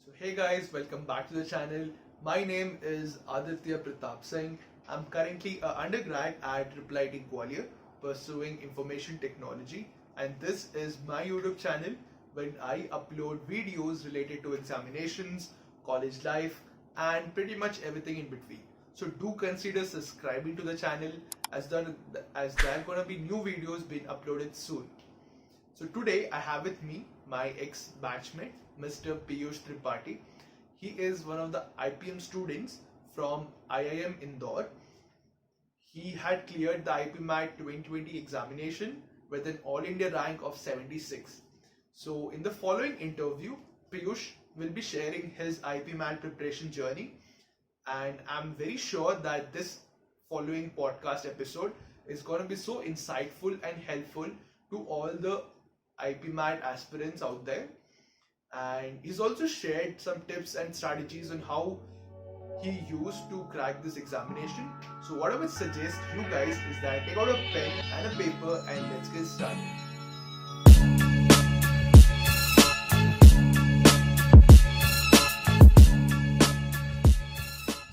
So hey guys, welcome back to the channel. My name is Aditya Pratap Singh. I'm currently an undergrad at IIIT Gwalior pursuing information technology, and this is my YouTube channel when I upload videos related to examinations, college life and pretty much everything in between. So do consider subscribing to the channel as there are gonna be new videos being uploaded soon. So today I have with me my ex-batchmate, Mr. Piyush Tripathi. He is one of the IPM students from IIM Indore. He had cleared the Ipmat 2020 examination with an All India rank of 76. So in the following interview, Piyush will be sharing his Ipmat preparation journey, and I'm very sure that this following podcast episode is going to be so insightful and helpful to all the IPMAT aspirants out there. And he's also shared some tips and strategies on how he used to crack this examination. So what I would suggest you guys is that take out a pen and a paper and let's get started.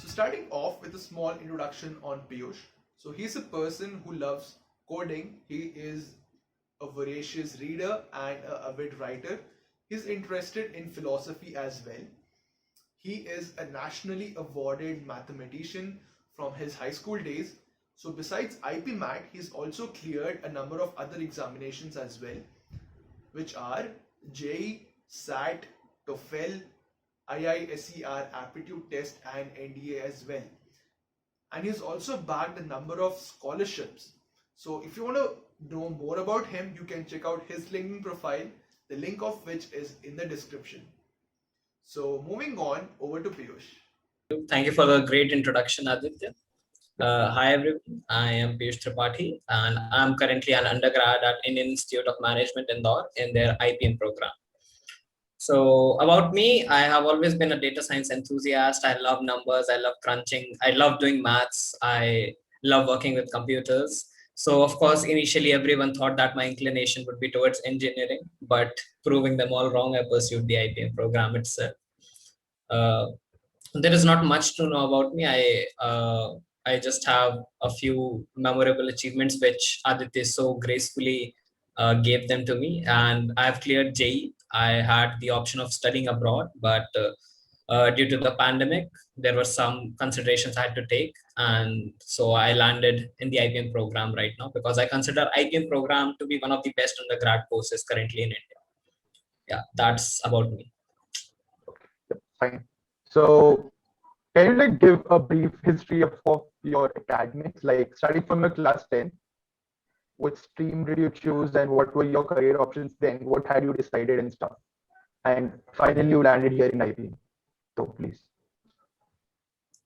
So starting off with a small introduction on Piyush. So he's a person who loves coding. He is a voracious reader and a avid writer. He's interested in philosophy as well. He is a nationally awarded mathematician from his high school days. So besides IPMAT, he's also cleared a number of other examinations as well, which are JEE, SAT, TOEFL, IISER aptitude test and NDA as well. And he's also bagged a number of scholarships. So if you want to know more about him, you can check out his LinkedIn profile, the link of which is in the description. So moving on over to Piyush. Thank you for the great introduction, Aditya. Hi everyone, I am Piyush Tripathi and I'm currently an undergrad at Indian Institute of Management Indore in their IPM program. So about me, I have always been a data science enthusiast. I love numbers, I love crunching, I love doing maths, I love working with computers. So of course, initially everyone thought that my inclination would be towards engineering, but proving them all wrong, I pursued the IPM program itself. Uh, there is not much to know about me. I just have a few memorable achievements which Aditya so gracefully gave them to me, and I've cleared JEE. I had the option of studying abroad, but due to the pandemic, there were some considerations I had to take, and so I landed in the IPM program right now because I consider IPM program to be one of the best undergrad courses currently in India. Yeah, that's about me. Okay, fine. So, can you give a brief history of your academics, like starting from your class 10? Which stream did you choose and what were your career options then? What had you decided and stuff? And finally, you landed here in IB. So, please.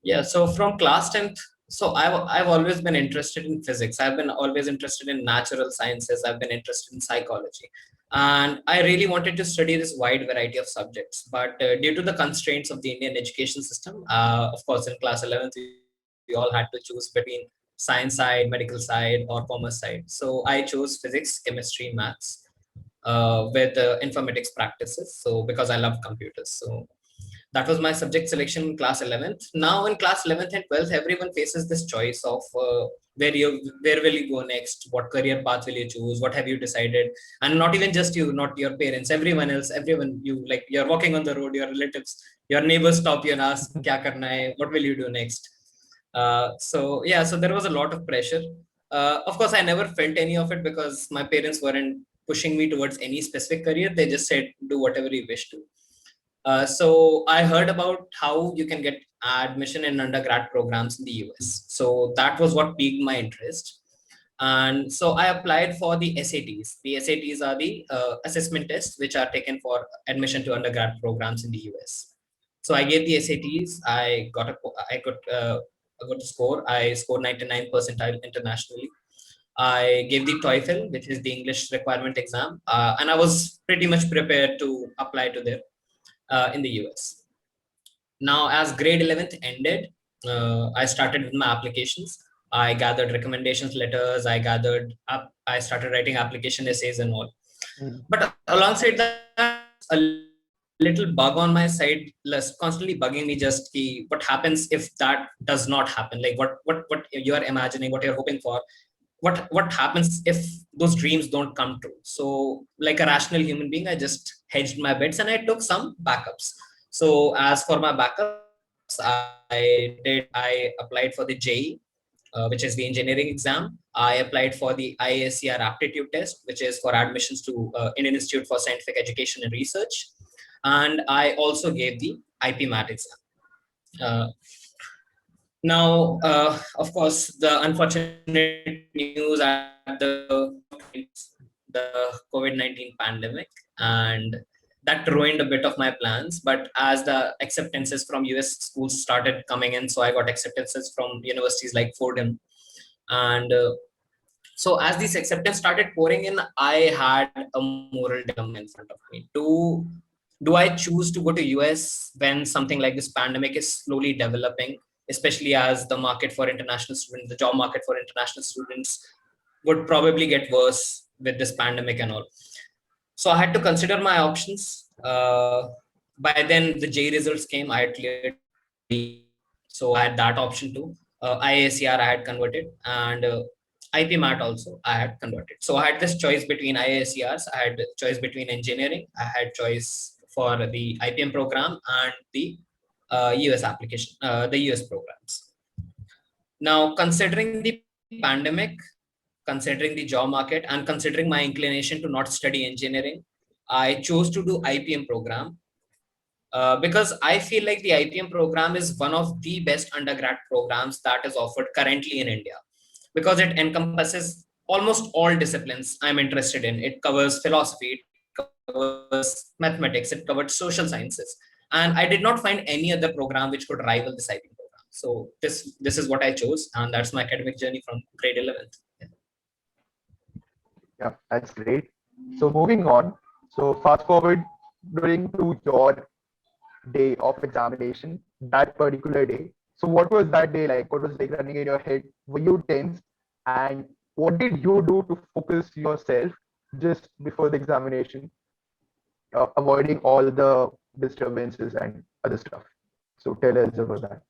Yeah, so from class 10th, so I've always been interested in physics. I've been always interested in natural sciences. I've been interested in psychology. And I really wanted to study this wide variety of subjects. But due to the constraints of the Indian education system, of course, in class 11th, we all had to choose between science side, medical side, or commerce side. So I chose physics, chemistry, maths with informatics practices. So because I love computers. So that was my subject selection in class 11th. Now in class 11th and 12th, everyone faces this choice of where will you go next, what career path will you choose, what have you decided. And not even just you, not your parents, everyone else, everyone, you like, you're walking on the road, your relatives, your neighbors stop you and ask kya karna hai, what will you do next. So yeah, so there was a lot of pressure. Of course I never felt any of it because my parents weren't pushing me towards any specific career. They just said do whatever you wish to. So I heard about how you can get admission in undergrad programs in the US. So that was what piqued my interest. And so I applied for the SATs. The SATs are the assessment tests which are taken for admission to undergrad programs in the US. So I gave the SATs. I got a score. I scored 99 percentile internationally. I gave the TOEFL, which is the English requirement exam, and I was pretty much prepared to apply to there in the US. Now, as grade 11th ended, I started with my applications. I gathered recommendations letters. I started writing application essays and all. Mm. But alongside that, a little bit of little bug on my side, constantly bugging me, just what happens if that does not happen? Like what you are imagining, what you're hoping for, what happens if those dreams don't come true? So like a rational human being, I just hedged my bets and I took some backups. So as for my backups, I applied for the JEE, which is the engineering exam. I applied for the IISER aptitude test, which is for admissions to Indian Institute for Scientific Education and Research. And I also gave the Ipmat exam. Now, of course, the unfortunate news at the COVID-19 pandemic, and that ruined a bit of my plans. But as the acceptances from US schools started coming in, so I got acceptances from universities like Fordham. And so as this acceptance started pouring in, I had a moral dilemma in front of me. Do I choose to go to US when something like this pandemic is slowly developing, especially as the market for international students, the job market for international students would probably get worse with this pandemic and all. So I had to consider my options. By then the J results came, I had cleared. So I had that option too. IISER I had converted, and IPMAT also I had converted. So I had this choice between IISERs, I had choice between engineering, I had choice for the IPM program and the US application, the US programs. Now, considering the pandemic, considering the job market, and considering my inclination to not study engineering, I chose to do IPM program because I feel like the IPM program is one of the best undergrad programs that is offered currently in India, because it encompasses almost all disciplines I'm interested in. It covers philosophy, it covers mathematics, it covered social sciences, and I did not find any other program which could rival this IPM program. So this is what I chose, and that's my academic journey from grade 11th. Yeah, that's great. So moving on. So fast forward during to your day of examination, that particular day. So what was that day like? What was like running in your head? Were you tense? And what did you do to focus yourself just before the examination, avoiding all the disturbances and other stuff? So tell us about that.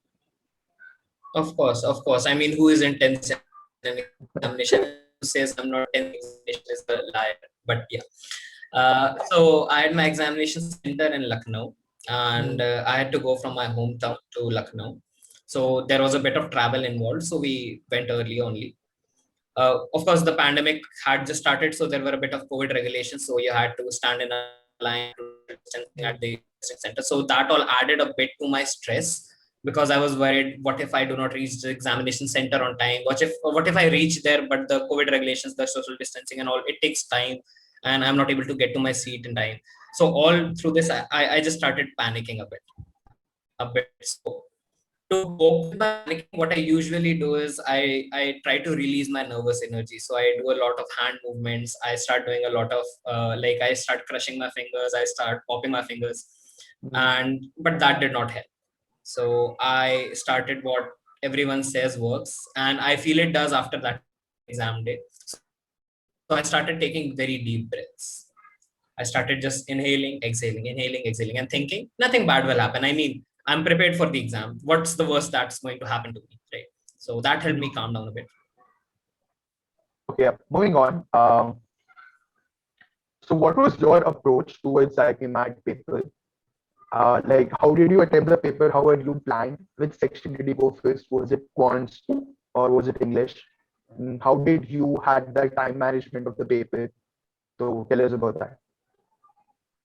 Of course, of course. I mean, who is intense in an examination? Who says I'm not intense in examination is a liar. But yeah. So I had my examination center in Lucknow, and I had to go from my hometown to Lucknow. So there was a bit of travel involved. So we went early only. Of course, the pandemic had just started, so there were a bit of COVID regulations. So you had to stand in a line distancing at the testing center. So that all added a bit to my stress, because I was worried, what if I do not reach the examination center on time? What if I reach there, but the COVID regulations, the social distancing and all, it takes time, and I'm not able to get to my seat in time. So all through this, I just started panicking a bit. So to cope with my panicking, what I usually do is I try to release my nervous energy. So I do a lot of hand movements. I start doing a lot of I start crushing my fingers. I start popping my fingers, but that did not help. So I started what everyone says works, and I feel it does after that exam day. So I started taking very deep breaths. I started just inhaling, exhaling, and thinking nothing bad will happen. I mean, I'm prepared for the exam. What's the worst that's going to happen to me, right? So that helped me calm down a bit. Okay, moving on. So what was your approach towards the IPMAT paper? Like, how did you attempt the paper? How were you planned? Which section did you go first? Was it quants or was it English? And how did you had the time management of the paper? So tell us about that.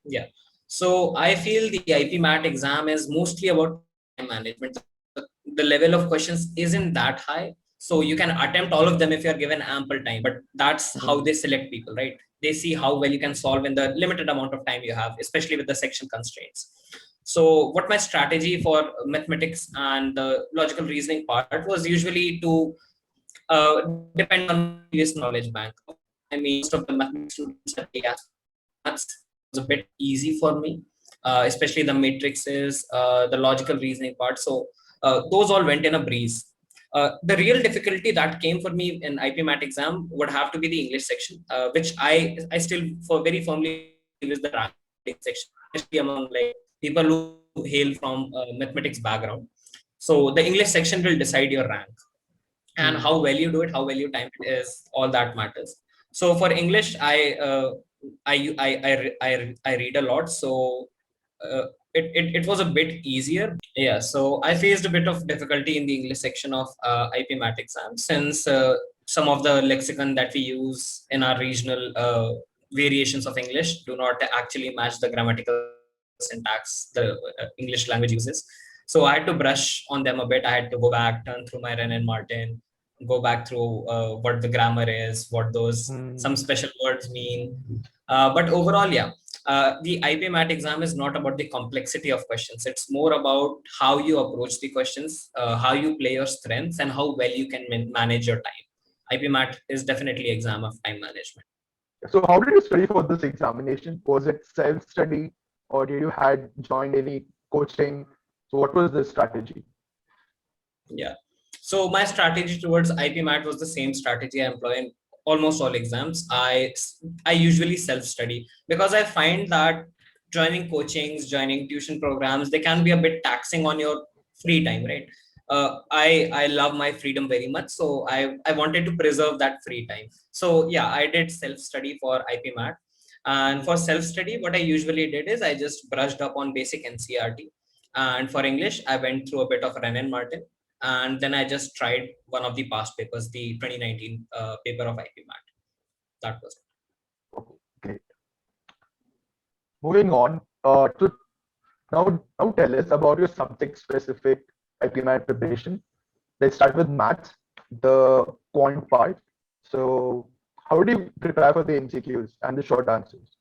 Yeah. So I feel the IPMAT exam is mostly about time management. The level of questions isn't that high. So you can attempt all of them if you're given ample time, but that's how they select people, right? They see how well you can solve in the limited amount of time you have, especially with the section constraints. So what my strategy for mathematics and the logical reasoning part was usually to depend on previous knowledge bank. I mean, most of the mathematics students that take maths was a bit easy for me, especially the matrices, the logical reasoning part. So those all went in a breeze. The real difficulty that came for me in IPMAT exam would have to be the English section, which I still very firmly believe is the writing section. among like people who hail from mathematics background. So the English section will decide your rank, and how well you do it, how well you time it is all that matters. So for English, I read a lot, so it was a bit easier. Yeah, so I faced a bit of difficulty in the English section of IPMAT exam, since some of the lexicon that we use in our regional variations of English do not actually match the grammatical syntax the English language uses. So I had to brush on them a bit. I had to go back, turn through my Ren and Martin, go back through what the grammar is, what those some special words mean. But overall, yeah, the IPMAT exam is not about the complexity of questions. It's more about how you approach the questions, how you play your strengths, and how well you can manage your time. IPMAT is definitely exam of time management. So how did you study for this examination? Was it self-study or did you had joined any coaching? So what was the strategy? Yeah. So my strategy towards IPMAT was the same strategy I employ in almost all exams. I usually self-study, because I find that joining coachings, joining tuition programs, they can be a bit taxing on your free time, right? I love my freedom very much, so I wanted to preserve that free time. So yeah, I did self-study for IPMAT. And for self-study, what I usually did is I just brushed up on basic NCERT. And for English, I went through a bit of Ren and Martin, and then I just tried one of the past papers, the 2019 paper of IPMAT. That was it. Okay, great. Moving on, to now tell us about your subject-specific IPMAT preparation. Let's start with maths, the quant part. So how do you prepare for the MCQs and the short answers?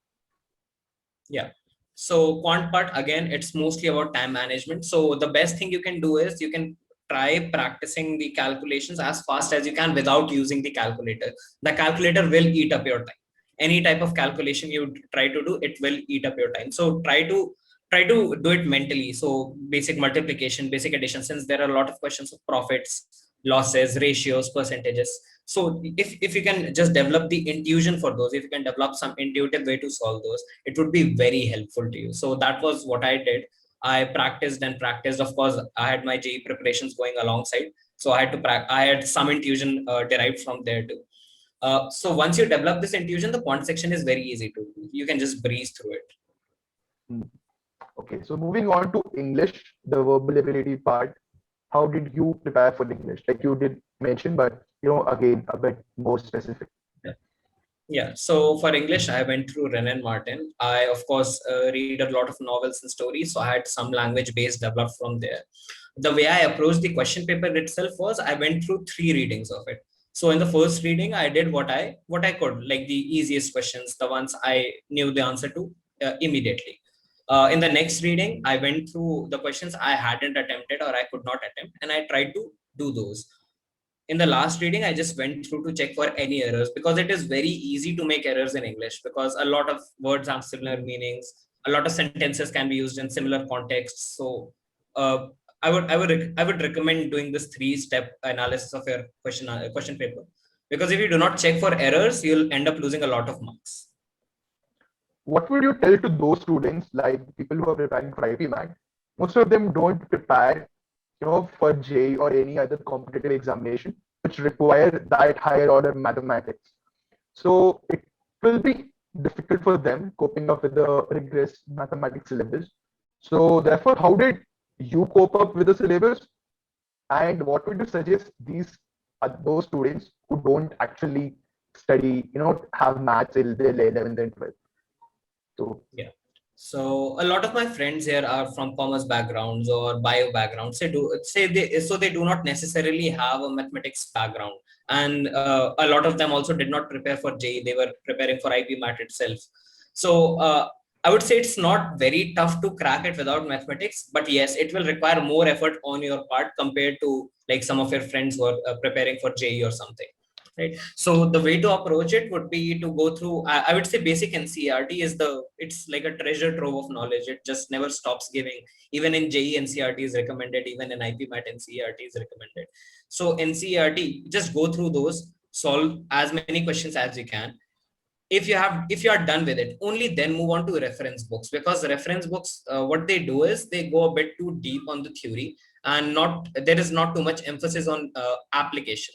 Yeah. So quant part, again, it's mostly about time management. So the best thing you can do is you can try practicing the calculations as fast as you can without using the calculator. The calculator will eat up your time. Any type of calculation you try to do, it will eat up your time. So try to do it mentally. So basic multiplication, basic addition, since there are a lot of questions of profits, losses, ratios, percentages. So if you can just develop the intuition for those, if you can develop some intuitive way to solve those, it would be very helpful to you. So that was what I did. I practiced and practiced. Of course, I had my JEE preparations going alongside, so I had to I had some intuition derived from there too. So once you develop this intuition, the quant section is very easy to do. You can just breeze through it. Okay, so moving on to English, the verbal ability part. How did you prepare for English? Like you did mention, but again, a bit more specific. Yeah, so for English, I went through Ren and Martin. I, of course, read a lot of novels and stories, so I had some language base developed from there. The way I approached the question paper itself was I went through 3 readings of it. So in the first reading, I did what I could, like the easiest questions, the ones I knew the answer to immediately. In the next reading, I went through the questions I hadn't attempted or I could not attempt, and I tried to do those. In the last reading, I just went through to check for any errors, because it is very easy to make errors in English, because a lot of words have similar meanings. A lot of sentences can be used in similar contexts. So I would recommend doing this 3-step analysis of your question paper, because if you do not check for errors, you'll end up losing a lot of marks. What would you tell to those students, like people who are preparing for IPMAT? Most of them don't prepare for JEE or any other competitive examination, which require that higher order mathematics. So it will be difficult for them coping up with the rigorous mathematics syllabus. So therefore, how did you cope up with the syllabus? And what would you suggest those students who don't actually study, have maths till their 11th and 12th? So yeah. So a lot of my friends here are from commerce backgrounds or bio backgrounds. They do not necessarily have a mathematics background, and a lot of them also did not prepare for JEE. They were preparing for IPMAT itself. So I would say it's not very tough to crack it without mathematics, but yes, it will require more effort on your part compared to like some of your friends who are preparing for JEE or something. Right. So the way to approach it would be to go through, I would say basic NCERT it's like a treasure trove of knowledge. It just never stops giving. Even in JEE, NCERT is recommended. Even in IPMAT, NCERT is recommended. So NCERT, just go through those, solve as many questions as you can. if you are done with it, only then move on to reference books, because reference books, what they do is they go a bit too deep on the theory, and there is not too much emphasis on application.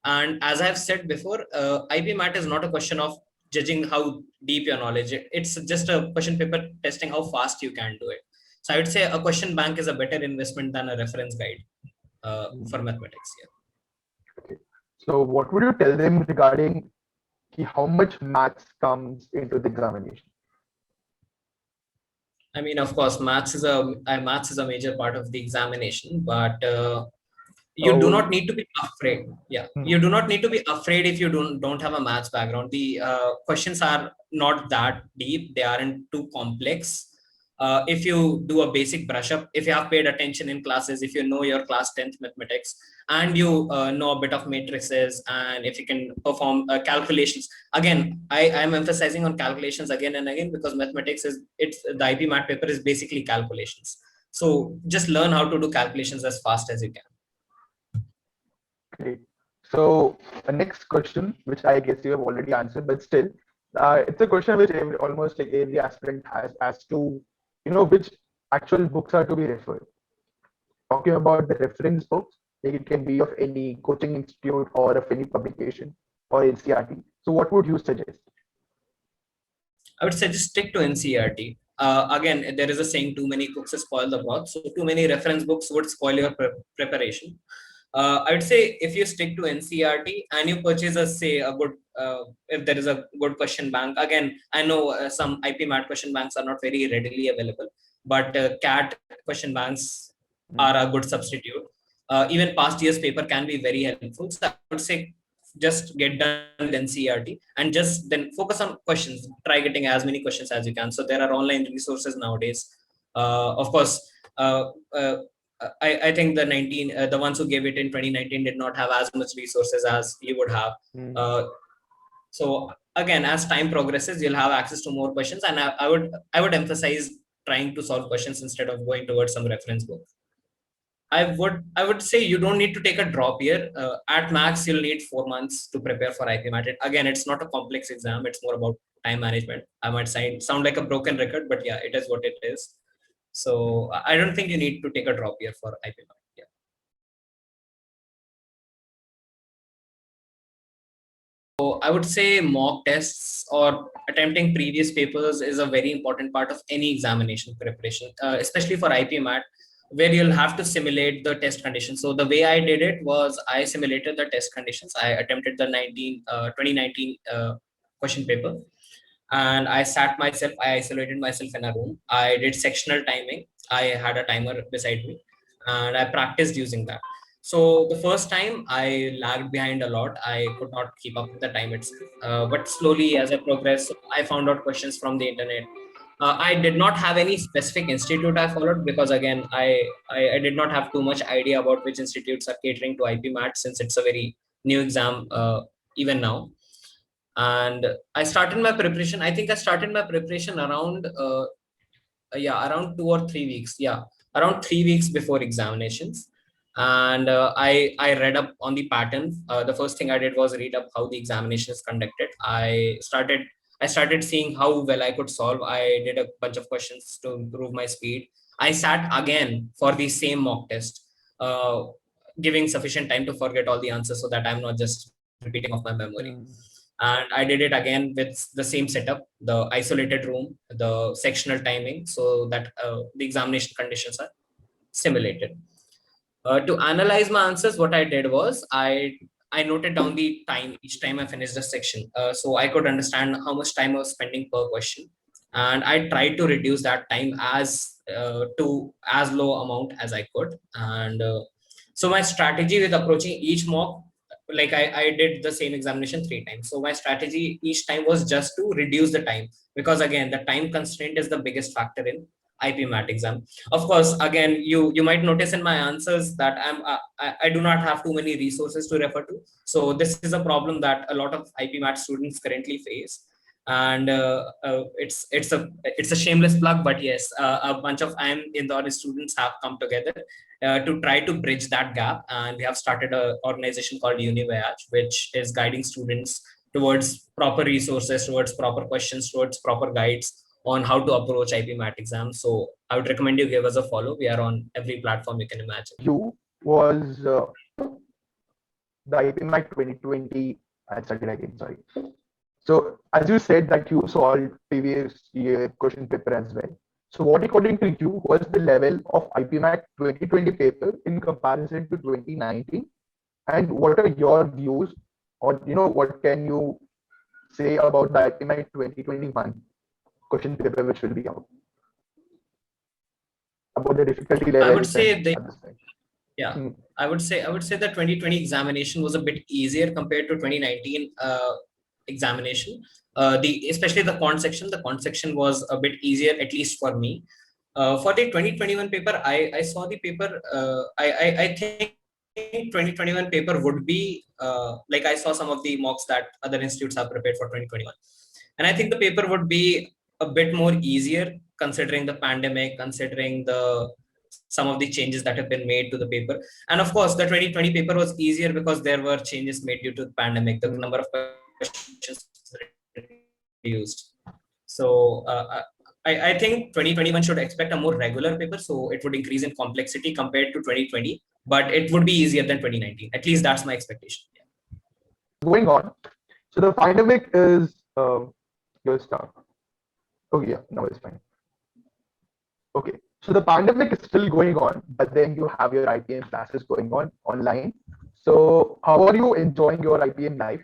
And as I've said before, IPMAT is not a question of judging how deep your knowledge. It's just a question paper testing how fast you can do it. So I would say a question bank is a better investment than a reference guide for mathematics. Yeah. Okay. So what would you tell them regarding how much maths comes into the examination? I mean, of course, maths is a major part of the examination, but you do not need to be afraid. Yeah, you do not need to be afraid if you don't have a maths background. The questions are not that deep; they aren't too complex. If you do a basic brush up, if you have paid attention in classes, if you know your class 10th mathematics, and you know a bit of matrices, and if you can perform calculations, again, I am emphasizing on calculations again and again, because mathematics the IP math paper is basically calculations. So just learn how to do calculations as fast as you can. Great. So the next question, which I guess you have already answered, but still, it's a question which almost like every aspirant has as to, which actual books are to be referred. Talking about the reference books, like it can be of any coaching institute or of any publication or NCERT. So what would you suggest? I would suggest stick to NCERT. Again, there is a saying, too many cooks spoil the broth. So too many reference books would spoil your preparation. I would say if you stick to NCERT and you purchase a good, if there is a good question bank, again, I know some IP Mat question banks are not very readily available, but CAT question banks are a good substitute. Even past year's paper can be very helpful. So I would say just get done with NCERT and just then focus on questions. Try getting as many questions as you can. So there are online resources nowadays. Of course, I think the ones who gave it in 2019 did not have as much resources as you would have. So again, as time progresses, you'll have access to more questions, and I would emphasize trying to solve questions instead of going towards some reference book. I would say you don't need to take a drop year. At max, you'll need 4 months to prepare for IPMAT. Again, it's not a complex exam. It's more about time management. I might sound like a broken record, but yeah, it is what it is. So I don't think you need to take a drop year for IPMAT. Yeah. So I would say mock tests or attempting previous papers is a very important part of any examination preparation, especially for IPMAT, where you'll have to simulate the test conditions. So the way I did it was I simulated the test conditions. I attempted the 2019 question paper, and I isolated myself in a room. I did sectional timing. I had a timer beside me, and I practiced using that. So the first time I lagged behind a lot. I could not keep up with the time itself. But slowly as I progressed, I found out questions from the internet. I did not have any specific institute I followed, because again, I did not have too much idea about which institutes are catering to IPMAT, since it's a very new exam even now. And I started my preparation. I think I started my preparation around around 2 or 3 weeks. Yeah, around 3 weeks before examinations. And I read up on the pattern. The first thing I did was read up how the examination is conducted. I started seeing how well I could solve. I did a bunch of questions to improve my speed. I sat again for the same mock test, giving sufficient time to forget all the answers so that I'm not just repeating off my memory. And I did it again with the same setup, the isolated room, the sectional timing, so that the examination conditions are simulated. To analyze my answers, what I did was I noted down the time each time I finished a section, so I could understand how much time I was spending per question, and I tried to reduce that time to as low amount as I could. And so my strategy with approaching each mock, like I did the same examination 3 times. So my strategy each time was just to reduce the time, because again, the time constraint is the biggest factor in IPMAT exam. Of course, again, you might notice in my answers that I do not have too many resources to refer to. So this is a problem that a lot of IPMAT students currently face. And it's a shameless plug, but yes, a bunch of IIM Indore students have come together to try to bridge that gap, and we have started an organization called UniVoyage, which is guiding students towards proper resources, towards proper questions, towards proper guides on how to approach IPMAT exams. So I would recommend you give us a follow. We are on every platform you can imagine. You was the IPMAT 2020. I started again. Sorry. So as you said that you solved previous year question paper as well. So what according to you was the level of IPMAT 2020 paper in comparison to 2019? And what are your views, or what can you say about the IPMAT 2021 question paper which will be out? About the difficulty I would levels say and the other things. yeah, I would say the 2020 examination was a bit easier compared to 2019 examination. Especially the quant section. The quant section was a bit easier, at least for me. For the 2021 paper, I saw the paper. I think 2021 paper would be like I saw some of the mocks that other institutes have prepared for 2021, and I think the paper would be a bit more easier considering the pandemic, considering some of the changes that have been made to the paper. And of course, the 2020 paper was easier because there were changes made due to the pandemic. The number of questions reduced. So I think 2021 should expect a more regular paper. So it would increase in complexity compared to 2020, but it would be easier than 2019. At least that's my expectation. Going on. So the pandemic is your stuff. Oh yeah, no, it's fine. Okay. So the pandemic is still going on, but then you have your IPM classes going on online. So how are you enjoying your IPM life?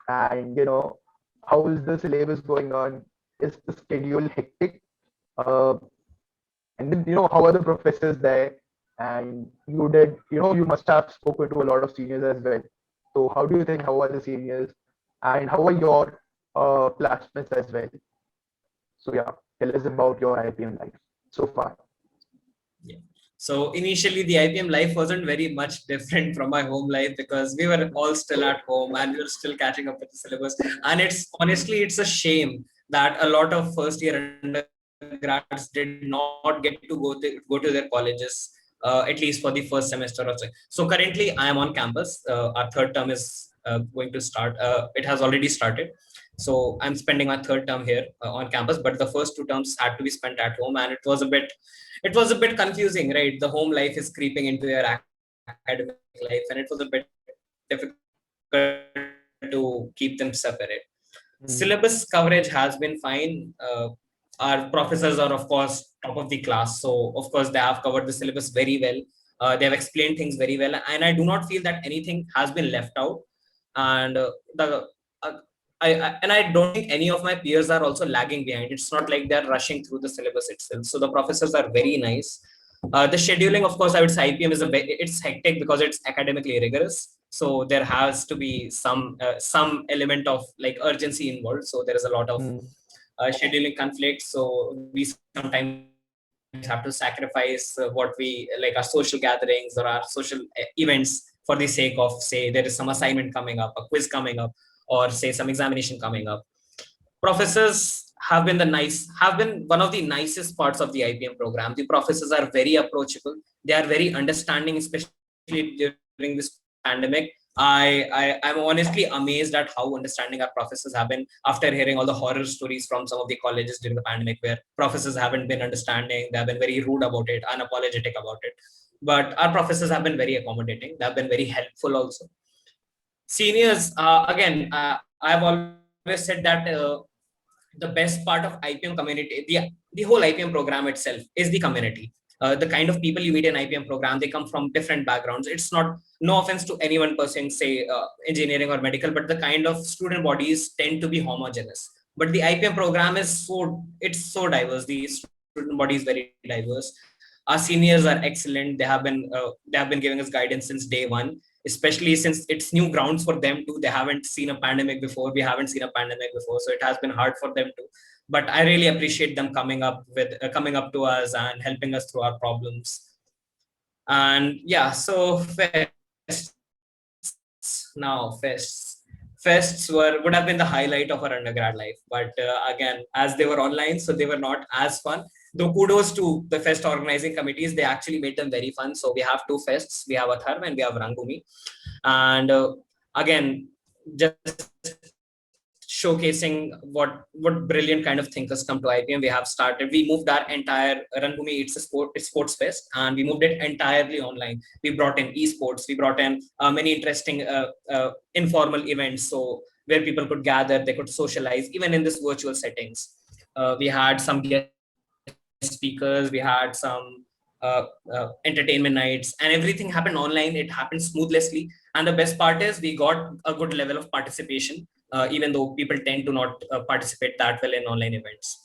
And how is the syllabus going on? Is the schedule hectic? Uh, and then how are the professors there? And you must have spoken to a lot of seniors as well. So how do you think, how are the seniors, and how are your classmates as well? So yeah, tell us about your IPM life so far. Yeah. So initially the IPM life wasn't very much different from my home life because we were all still at home and we were still catching up with the syllabus. And it's a shame that a lot of first year undergrads did not get to go to their colleges, at least for the first semester or so. So currently I am on campus. Our third term is going to start. It has already started. So I'm spending my third term here on campus, but the first 2 terms had to be spent at home, and it was a bit confusing, right? The home life is creeping into your academic life, and it was a bit difficult to keep them separate. Syllabus coverage has been fine. Our professors are, of course, top of the class. So, of course, they have covered the syllabus very well. They have explained things very well. And I do not feel that anything has been left out. And I don't think any of my peers are also lagging behind. It's not like they're rushing through the syllabus itself. So the professors are very nice. The scheduling, of course, I would say IPM it's hectic because it's academically rigorous. So there has to be some element of like urgency involved. So there is a lot of scheduling conflicts. So we sometimes have to sacrifice what we like our social gatherings or our social events for the sake of, say, there is some assignment coming up, a quiz coming up, or say some examination coming up. Professors have been one of the nicest parts of the IPM program. The professors are very approachable. They are very understanding, especially during this pandemic. I'm honestly amazed at how understanding our professors have been after hearing all the horror stories from some of the colleges during the pandemic where professors haven't been understanding. They have been very rude about it, unapologetic about it. But our professors have been very accommodating. They have been very helpful also. Seniors, again, I've always said that the best part of IPM community, the whole IPM program itself is the community. The kind of people you meet in IPM program, they come from different backgrounds. It's not, no offense to anyone pursuing, say, engineering or medical, but the kind of student bodies tend to be homogeneous. But the IPM program is so diverse. The student body is very diverse. Our seniors are excellent. They have been giving us guidance since day one, especially since it's new grounds for them too. They haven't seen a pandemic before. We haven't seen a pandemic before. So it has been hard for them too. But I really appreciate them coming up to us and helping us through our problems. And yeah, so fests would have been the highlight of our undergrad life. But again, as they were online, so they were not as fun. Though kudos to the fest organizing committees, they actually made them very fun. So we have 2 fests. We have Atharv and we have Rangumi. And again, just showcasing what brilliant kind of thinkers come to IPM. We moved our entire Ranbhoomi, it's sports fest, and we moved it entirely online. We brought in esports, we brought in many interesting informal events, so where people could gather, they could socialize, even in this virtual settings. We had some guest speakers, we had some entertainment nights, and everything happened online. It happened smoothly, and the best part is we got a good level of participation, even though people tend to not participate that well in online events.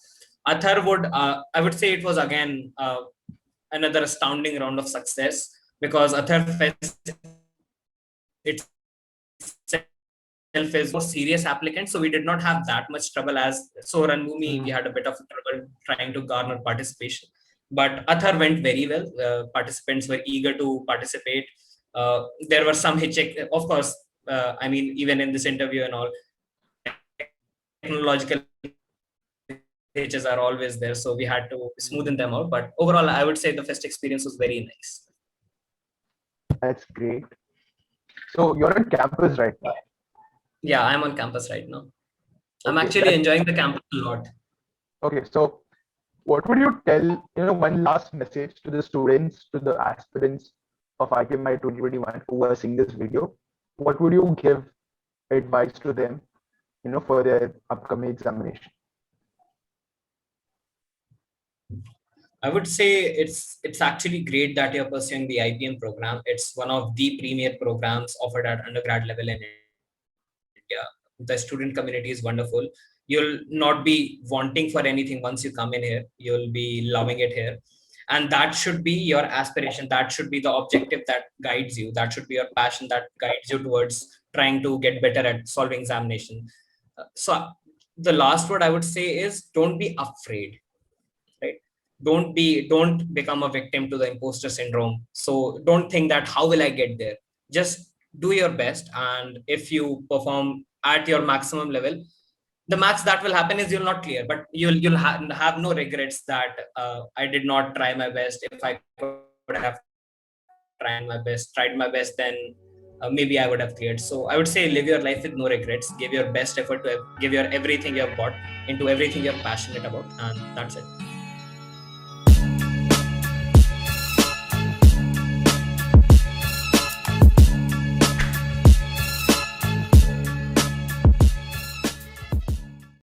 I would say it was again another astounding round of success, because Athar Fest itself is more serious applicants, so we did not have that much trouble as Ranbhoomi. We had a bit of trouble trying to garner participation, but Athar went very well. Participants were eager to participate. There were some hitches, of course. I mean, even in this interview and all, technological hitches are always there, so we had to smoothen them out. But overall, I would say the fest experience was very nice. That's great. So you're on campus right now? Yeah, I'm on campus right now. I'm actually enjoying the campus a lot. Okay, so what would you tell, one last message to the students, to the aspirants of IPM 2021 who are seeing this video? What would you give advice to them, for their upcoming examination? I would say it's actually great that you're pursuing the IPM program. It's one of the premier programs offered at undergrad level in India. The student community is wonderful. You'll not be wanting for anything once you come in here. You'll be loving it here. And that should be your aspiration. That should be the objective that guides you. That should be your passion that guides you towards trying to get better at solving examination. So the last word I would say is don't be afraid. Right? Don't become a victim to the imposter syndrome. So don't think that how will I get there? Just do your best, and if you perform at your maximum level, the max that will happen is you'll not clear, but you'll have no regrets that I did not try my best. If I could have tried my best, then maybe I would have cleared. So I would say live your life with no regrets. Give your best effort to give your everything you have got into everything you're passionate about, and that's it.